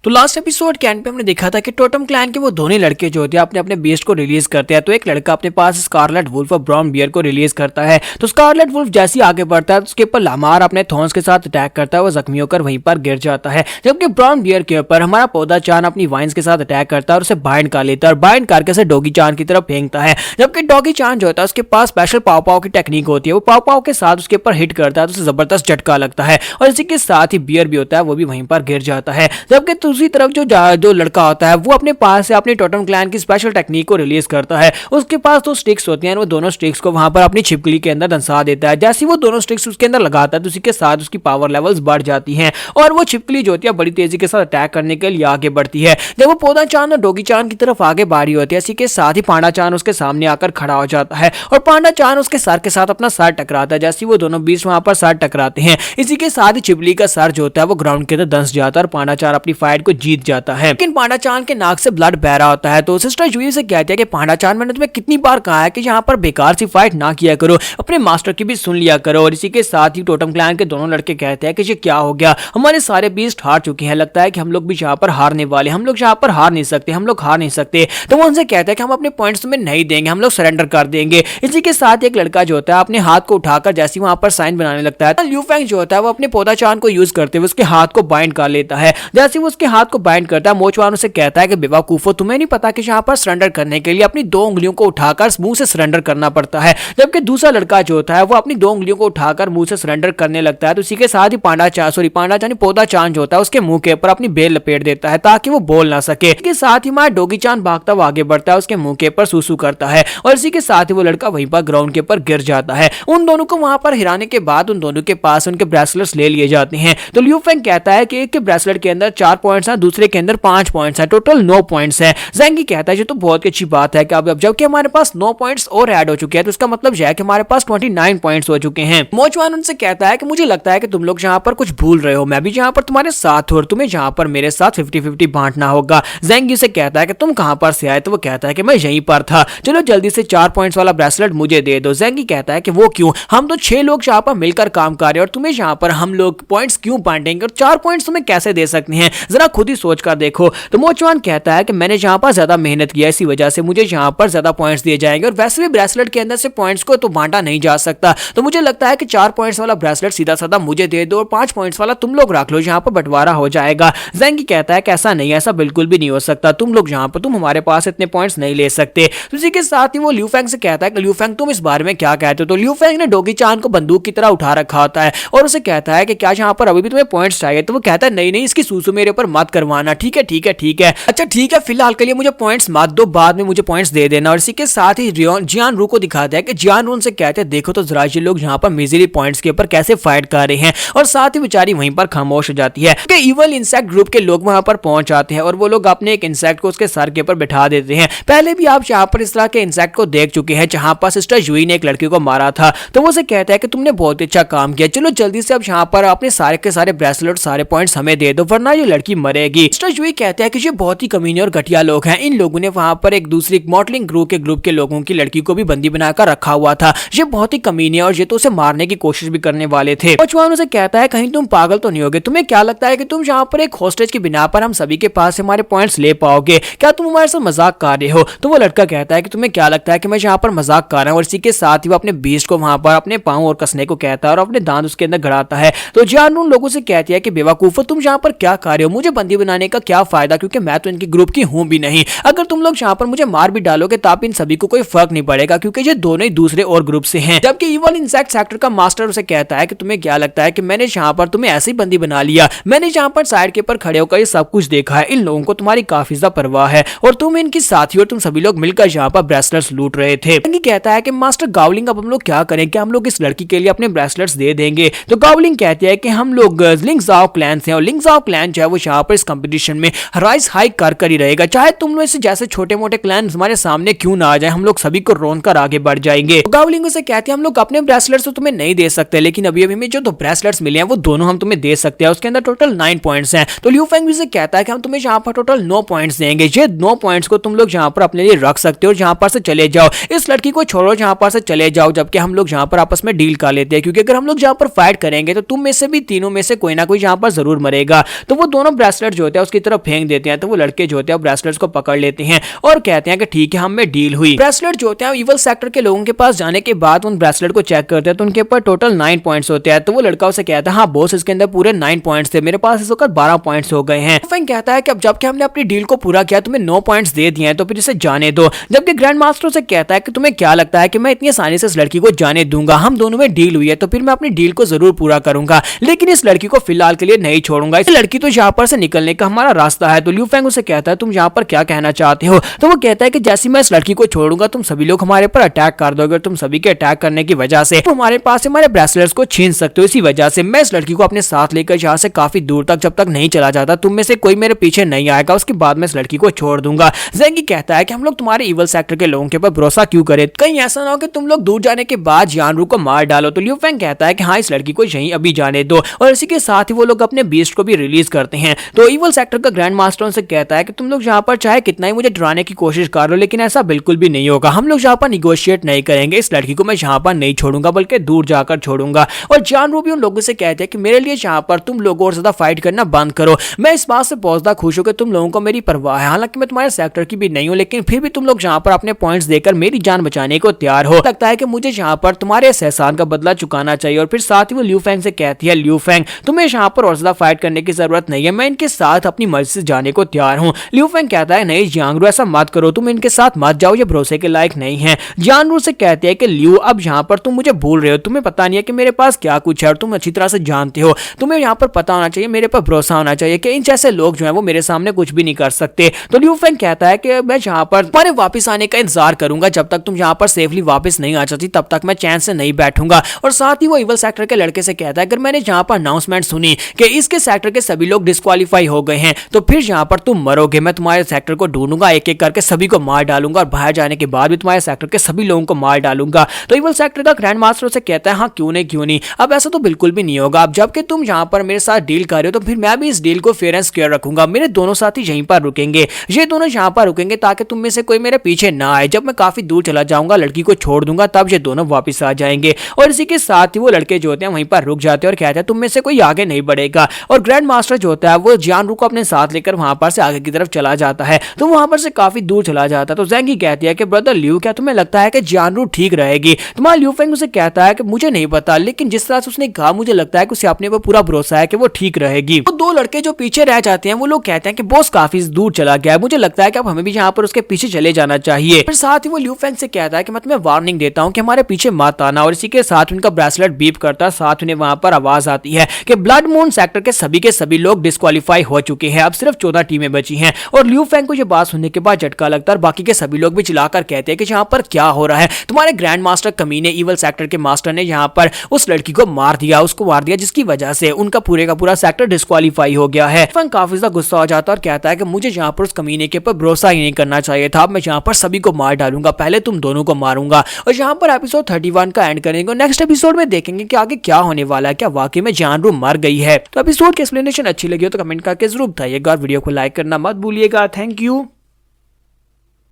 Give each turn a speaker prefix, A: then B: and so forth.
A: तो last episode के and पे हमने देखा था कि टोटम क्लैन के वो दोनों लड़के जो होते हैं अपने अपने बेस्ट को रिलीज करते हैं। तो एक लड़का अपने पास स्कारलेट वुल्फ और ब्राउन बियर को रिलीज करता है। तो स्कारलेट वुल्फ जैसे ही आगे बढ़ता है तो उसके ऊपर लामार अपने थॉर्न्स के साथ अटैक करता है, वो जख्मी होकर वहीं पर गिर जाता है। जबकि ब्राउन बियर के ऊपर हमारा पौधा चान अपनी वाइन्स के साथ अटैक करता है और उसे बाइंड कर लेता है और बाइंड करके उसे डॉगी चान की तरफ फेंकता है। जबकि डॉगी चान जो होता है उसके पास स्पेशल पाव पाव की टेक्निक होती है, वो पाव पाव के साथ उसके ऊपर हिट करता है तो उसे जबरदस्त झटका लगता है और इसी के साथ ही बियर भी होता है वो भी वहीं पर गिर जाता है। जबकि दूसरी तरफ जो लड़का होता है वो अपने पास से अपने टोटम क्लैन की स्पेशल टेक्निक को रिलीज करता है। उसके पास दो स्टिक्स होती हैं, वो दोनों स्टिक्स को वहां पर अपनी छिपकली के अंदर दंसा देता है। जैसे वो दोनों स्टिक्स उसके अंदर लगाता है तो उसी के साथ उसकी पावर लेवल्स बढ़ जाती हैं और वो छिपकली जो होती है बड़ी तेजी के साथ अटैक करने के लिए आगे बढ़ती है। जब वो पौधा चांद और डॉगी चांद की तरफ आगे बढ़ रही होती है, इसी के साथ ही पांडा चांद उसके सामने आकर खड़ा हो जाता है और पांडा चांद उसके सर के साथ अपना सर टकराता है। जैसे वो दोनों बीच वहां पर सर टकराते हैं, इसी के साथ ही छिपकली का सर जो होता है वो ग्राउंड के अंदर धंस जाता है और पांडा चांद अपनी फाइट को जीत जाता है। लेकिन पांडा चांद के नाक से ब्लड बह रहा होता है तो सिस्टर जूही से कहती है कि पांडा चांद, मैंने तुम्हें कितनी बार कहा है कि यहाँ पर बेकार सी फाइट ना किया करो, अपने मास्टर की भी सुन लिया करो। और इसी के साथ ही टोटम क्लैन के दोनों लड़के कहते हैं कि ये क्या हो गया, हमारे सारे बीस्ट हार चुके हैं, लगता है कि हम लोग भी यहाँ पर हारने वाले, हम लोग यहाँ पर हार नहीं सकते, हम लोग हार नहीं सकते। तो वो उनसे कहते हैं कि हम अपने पॉइंट्स तुम्हें नहीं देंगे, हम लोग सरेंडर कर देंगे। इसी के साथ एक लड़का जो होता है अपने हाथ को उठाकर जैसे वहां पर साइन बनाने लगता है, ल्यू फेंग जो होता है वो अपने पौधा चांद को यूज करते हुए उसके हाथ को बाइंड कर लेता है। जैसे वो उसके हाथ को बाइंड करता है, मोचवान उसे कहता है कि बेवकूफो, तुम्हें नहीं पता कि यहाँ पर सरेंडर करने के लिए अपनी दो उंगलियों को उठाकर मुंह से सरेंडर करना पड़ता है। जबकि दूसरा लड़का जो होता है वो अपनी दो उंगलियों को उठाकर मुंह से सरेंडर करने लगता है। तो इसी के साथ ही पांडा चांद पौधा चांद जो होता है उसके मुंह के ऊपर अपनी बेल लपेट देता है ताकि वो बोल ना सके। इसके साथ ही हमारा डॉगी चांद भागता हुआ आगे बढ़ता है, उसके मुंह के ऊपर सूसू करता है और इसी के साथ ही वो लड़का वहीं पर ग्राउंड के ऊपर गिर जाता है। उन दोनों को वहां पर हिराने के बाद उन दोनों के पास उनके ब्रेसलेट्स ले लिए जाते हैं। तो ल्यू फेंग कहता है कि एक के ब्रेसलेट के अंदर 4 पॉइंट्स हैं, दूसरे के अंदर 5 पॉइंट्स हैं, टोटल 9 पॉइंट्स हैं। ज़ेंगी कहता है ये तो बहुत अच्छी बात है कि अब जबकि हमारे पास 9 पॉइंट्स और ऐड हो चुके हैं तो इसका मतलब यह है कि हमारे पास 29 पॉइंट्स हो चुके हैं। मोचवान उनसे कहता है कि मुझे लगता है कि तुम लोग यहाँ पर कुछ भूल रहे हो, मैं भी यहाँ पर तुम्हारे साथ हूं और तुम्हें यहाँ पर मेरे साथ 50-50 बांटना होगा। ज़ेंगी से कहता है कि तुम कहां पर से आए, तो वो कहता है कि मैं यहीं पर था, चलो जल्दी से 4 पॉइंट्स वाला ब्रेसलेट मुझे दे दो। ज़ेंगी कहता है कि वो क्यों, हम तो 6 लोग यहाँ पर मिलकर काम कर रहे हैं और तुम्हें यहाँ पर हम लोग पॉइंट्स क्यों बांटेंगे और 4 पॉइंट्स तुम्हें कैसे दे सकते हैं, जरा खुद ही सोच कर देखो। तो मोचवान कहता है कि मैंने यहाँ पर ज्यादा मेहनत किया, इसी वजह से मुझे यहाँ पर ज्यादा पॉइंट्स दिए जाएंगे और वैसे भी ब्रेसलेट के अंदर से पॉइंट्स को तो बांटा नहीं जा सकता, तो मुझे लगता है कि 4 पॉइंट्स वाला ब्रेसलेट सीधा साधा मुझे दे दो और 5 पॉइंट्स वाला तुम लोग रख लो, यहाँ पर बंटवारा हो जाएगा। ज़ेंगी कहता है कि ऐसा नहीं, ऐसा बिल्कुल भी नहीं हो सकता, तुम लोग यहाँ पर तुम हमारे पास इतने पॉइंट्स नहीं ले सकते। तो इसी के साथ ही वो ल्यू फेंग से कहता है कि ल्यू फेंग तुम इस बारे में क्या कहते हो। तो ल्यू फेंग ने डॉगी चांद को बंदूक की तरह उठा रखा होता है और उसे कहता है कि क्या यहाँ पर अभी भी तुम्हें पॉइंट्स चाहिए। तो वो कहता है नहीं नहीं, इसकी सूसू मेरे ऊपर मत करवाना, ठीक है ठीक है ठीक है, अच्छा ठीक है, फिलहाल के लिए मुझे पॉइंट्स मत दो, बाद में मुझे पॉइंट्स दे देना। और इसी के साथ ही जियान रू को दिखाता है कि जियान रू उनसे कहते हैं देखो तो जरा ये लोग यहाँ पर मिजरी पॉइंट्स के ऊपर कैसे फाइट कर रहे हैं, और साथ ही बेचारी वहीं पर खामोश हो जाती है। इवल इंसेक्ट ग्रुप के लोग वहां पर पहुंच जाते हैं और वो लोग अपने एक इंसेक्ट को उसके सर के ऊपर बैठा देते हैं। पहले भी आप यहाँ पर इस तरह के इंसेक्ट को देख चुके हैं जहां पर सिस्टर जूही ने एक लड़की को मारा था। तो वो से कहता है कि तुमने बहुत अच्छा काम किया, चलो जल्दी से अब यहाँ पर अपने सारे के सारे ब्रेसलेट सारे पॉइंट्स हमें दे दो वरना ये लड़की मरेगी। सिस्टर जूही कहते हैं कि ये बहुत ही कमीने और घटिया लोग हैं, इन लोगों ने वहां पर एक दूसरी मॉडलिंग ग्रुप के लोगों की लड़की को भी बंदी बनाकर रखा हुआ था, ये बहुत ही कमीने और ये तो उसे मारने की कोशिश भी करने वाले थे। मोचवान उसे कहता है कहीं तुम पागल तो नहीं होगे, तुम्हें क्या लगता है कि तुम यहाँ पर एक हॉस्टेज की बिना पर हम सभी के पास से हमारे पॉइंट्स ले पाओगे, क्या तुम हमारे साथ मजाक कर रहे हो। तो वो लड़का कहता है कि तुम्हें क्या लगता है कि मैं यहाँ पर मजाक कर रहा हूँ। और इसी के साथ ही वो अपने बीस्ट को वहां पर अपने पांव और कसने को कहता है और अपने दांत उसके अंदर गड़ाता है। तो जियान उन लोगों से कहती है कि बेवकूफो, तुम यहाँ पर क्या कर रहे हो, मुझे बंदी बनाने का क्या फायदा, क्योंकि मैं तो इनकी ग्रुप की हूं भी नहीं, अगर तुम लोग यहाँ पर मुझे मार भी डालोगे तब इन सभी को कोई फर्क नहीं पड़ेगा क्योंकि ये दोनों ही दूसरे और ग्रुप से हैं। जबकि इवल इंसेक्ट सेक्टर का मास्टर उसे कहता है कि तुम्हें क्या लगता है कि मैंने यहाँ पर तुम्हें ऐसे ही बंदी बना लिया, मैंने यहाँ पर साइड के ऊपर खड़े होकर ये सब कुछ देखा है, इन लोगों को तुम्हारी काफी ज्यादा परवाह है और तुम इनकी साथी और तुम सभी लोग मिलकर यहाँ पर ब्रेसलेट्स लूट रहे थे। कहता है कि मास्टर गावलिंग अब हम लोग क्या करें, क्या हम लोग इस लड़की के लिए अपने ब्रेसलेट्स दे देंगे। तो गावलिंग कहती है कि हम लोग लिंग्जाओ क्लैन से और लिंग्जाओ क्लैन जो है वो यहाँ पर इस कंपटीशन में राइस हाइक कर ही रहेगा, चाहे तुम लोग से जैसे छोटे मोटे क्लैन हमारे सामने क्यों ना आ जाए, हम लोग सभी को रोन कर आगे बढ़ जाएंगे। तो गावलिंग उसे कहती है हम लोग अपने ब्रेसलेट्स तो तुम्हें नहीं दे सकते, लेकिन अभी अभी में जो तो ब्रेसलेट्स मिले हैं वो दोनों हम तुम्हें दे सकते हैं, उसके अंदर टोटल 9 पॉइंट्स हैं। तो ल्यू फेंग भी से कहता है कि हम तुम्हें यहाँ पर टोटल 9 पॉइंट्स देंगे, ये 9 पॉइंट्स को तुम लोग यहाँ पर अपने लिए रख सकते हो और यहाँ पर से चले जाओ, इस लड़की को छोड़ो यहाँ पर से चले जाओ, जबकि हम लोग यहाँ पर आपस में डील कर लेते हैं क्योंकि अगर हम लोग यहाँ पर फाइट करेंगे तो तुम में से भी तीनों में से कोई ना कोई यहाँ पर जरूर मरेगा। तो वो दोनों ब्रेसलेट ब्रेसलेट जो होता है उसकी तरफ फेंक देते हैं। तो वो लड़के जो होते हैं ब्रेसलेट्स को पकड़ लेते हैं और कहते हैं कि ठीक है, हम में डील हुई। ब्रेसलेट जो होते हैं इवल सेक्टर के लोगों के पास जाने के बाद उन ब्रेसलेट को चेक करते हैं तो उनके ऊपर टोटल 9 पॉइंट्स होते हैं। तो वो लड़का उसे कहता है हाँ बॉस, इसके अंदर पूरे 9 पॉइंट्स थे, मेरे पास इस वक्त 12 पॉइंट्स हो गए हैं। फेंग कहता है कि अब जबकि हमने अपनी डील को पूरा किया, तुम्हें 9 पॉइंट्स दे दिए हैं, तो फिर इसे जाने दो। जबकि ग्रैंड मास्टर से कहता है कि तुम्हें क्या लगता है कि मैं इतनी आसानी से इस लड़की को जाने दूंगा? हम दोनों में डील हुई है तो फिर मैं अपनी डील को जरूर पूरा करूंगा, लेकिन इस लड़की को फिलहाल के लिए नहीं छोड़ूंगा। इस लड़की तो यहाँ पर से निकलने का हमारा रास्ता है। तो ल्यू फेंग उसे कहता है तुम यहाँ पर क्या कहना चाहते हो? तो वो कहता है कि जैसे मैं इस लड़की को छोड़ूंगा तुम सभी लोग हमारे पर अटैक कर दोगे और तुम सभी के अटैक करने की वजह से तुम हमारे पास हमारे ब्रेसलेट्स को छीन सकते हो। इसी वजह से मैं इस लड़की को अपने साथ लेकर यहाँ से काफी दूर तक जब तक नहीं चला जाता, तुम में से कोई मेरे पीछे नहीं आएगा, उसके बाद मैं इस लड़की को छोड़ दूंगा। ज़ेंगी कहता है कि हम लोग तुम्हारे इवल सेक्टर के लोगों के ऊपर भरोसा क्यों करें, कहीं ऐसा ना हो कि तुम लोग दूर जाने के बाद जानरू को मार डालो। तो ल्यू फेंग कहता है कि हाँ, इस लड़की को यहीं अभी जाने दो, और इसी के साथ ही वो लोग अपने बीस्ट को भी रिलीज करते हैं। तो इवल सेक्टर का ग्रैंड मास्टर उनसे कहता है कि तुम लोग यहाँ पर चाहे कितना ही मुझे डराने की कोशिश कर लो, लेकिन ऐसा बिल्कुल भी नहीं होगा। हम लोग यहाँ पर निगोशिएट नहीं करेंगे, इस लड़की को मैं यहाँ पर नहीं छोड़ूंगा बल्कि दूर जाकर छोड़ूंगा। और जानरू भी उन लोगों से कहते हैं कि मेरे लिए यहाँ पर तुम लोग और ज्यादा फाइट करना बंद करो। मैं इस बात से बहुत ज्यादा खुश हूं कि तुम लोगों को मेरी परवाह है, हालांकि मैं तुम्हारे सेक्टर की भी नहीं हूं, लेकिन फिर भी तुम लोग यहाँ पर अपने पॉइंट्स देकर मेरी जान बचाने को तैयार हो। लगता है कि मुझे यहाँ पर तुम्हारे इस एहसान का बदला चुकाना चाहिए। और फिर साथ ही वो ल्यू फेंग से कहती है, ल्यू फेंग तुम्हें यहाँ पर और ज्यादा फाइट करने की जरूरत नहीं है, मैं इनके साथ अपनी मर्जी से जाने को तैयार हूँ। ल्यू फेंग कहता है नहीं जानरू, ऐसा मत करो, तुम इनके साथ मत जाओ, ये भरोसे के लायक नहीं है। जानरू से कहते हैं कि ल्यू अब यहाँ पर तुम मुझे भूल रहे हो, तुम्हें पता नहीं है कि मेरे पास क्या कुछ है और तुम अच्छी तरह से जानते हो। तुम्हें यहाँ पर पता होना चाहिए, मेरे पर भरोसा होना चाहिए कि इन जैसे लोग जो है वो मेरे सामने कुछ भी नहीं कर सकते। तो ल्यू फेंग कहता है कि मैं यहाँ पर तुम्हारे वापस आने का इंतजार करूंगा, जब तक तुम यहाँ पर सेफली वापस नहीं आ जाती तब तक मैं चैन से नहीं बैठूंगा। और साथ ही वो इवल सेक्टर के लड़के से कहता है अगर मैंने यहाँ पर अनाउंसमेंट सुनी कि इसके सेक्टर के सभी लोग डिस्क्वालीफाई हो गए हैं तो फिर यहाँ पर तुम मरोगे। मैं तुम्हारे सेक्टर को ढूंढूंगा, एक एक करके सभी को मार डालूंगा और बाहर जाने के बाद भी तुम्हारे सेक्टर के सभी लोगों को मार डालूंगा। तो इवल सेक्टर का ग्रैंड मास्टर से कहता है हाँ क्यों नहीं, अब ऐसा तो बिल्कुल भी नहीं होगा। अब जबकि तुम यहाँ पर मेरे साथ डील कर रहे हो तो फिर मैं भी इस डील को फेयर एंड स्क्वायर रखूंगा। मेरे दोनों साथी यहीं पर रुकेंगे, ये दोनों यहाँ पर रुकेंगे ताकि तुम में से कोई मेरे पीछे ना आए। जब मैं काफी दूर चला जाऊंगा, लड़की को छोड़ दूंगा, तब ये दोनों वापस आ जाएंगे। और इसी के साथ ही वो लड़के जो होते हैं वहीं पर रुक जाते हैं और कहते हैं तुम में से कोई आगे नहीं बढ़ेगा। और ग्रैंड मास्टर जो होता है वो जानरू को अपने साथ लेकर वहां पर से आगे की तरफ चला जाता है। तो वहां पर से काफी दूर चला जाता है। तो ज़ेंगी कहती है कि ब्रदर ल्यू, क्या तुम्हें लगता है कि जानरू ठीक रहेगी? तुम्हारा ल्यू फेंग उसे कहता है कि मुझे नहीं पता, लेकिन जिस तरह से उसने कहा मुझे लगता है कि उसे अपने पर पूरा भरोसा है कि वो ठीक रहेगी। तो दो लड़के जो पीछे रह जाते हैं वो लोग कहते हैं कि बॉस काफी दूर चला गया है, मुझे लगता है कि अब हमें भी यहाँ पर उसके पीछे चले जाना चाहिए। फिर साथ ही वो ल्यू फेंग से कहता है कि मैं तुम्हें वार्निंग देता हूँ कि हमारे पीछे मत आना। और इसी के साथ उनका ब्रेसलेट बीप करता है, साथ उन्हें वहां पर आवाज आती है कि ब्लड मून सेक्टर के सभी लोग डिस्क्वालीफाई हो चुके हैं, अब सिर्फ 14 टीमें बची हैं। और ल्यू फेंग को ये बात सुनने के बाद झटका लगता है और बाकी के सभी लोग भी चिल्लाकर कहते हैं कि यहाँ पर क्या हो रहा है, तुम्हारे ग्रैंड मास्टर कमीने इवल सेक्टर के मास्टर ने यहाँ पर उस लड़की को मार दिया, जिसकी वजह से उनका पूरे का पूरा सेक्टर डिस्क्वालीफाई हो गया है। फेंग काफी ज्यादा गुस्सा हो जाता है और कहता है कि मुझे यहाँ पर उस कमीने के ऊपर भरोसा ही नहीं करना चाहिए था, अब मैं यहाँ पर सभी को मार डालूंगा, पहले तुम दोनों को मारूंगा। और यहाँ पर एपिसोड 31 का एंड करेंगे। नेक्स्ट एपिसोड में देखेंगे कि आगे क्या होने वाला है, क्या वाकई में जानरू मर गई है। तो एपिसोड की एक्सप्लेनेशन अच्छी लगी हो तो कमेंट करके जरूर बताइएगा और वीडियो को लाइक करना मत भूलिएगा। Thank you.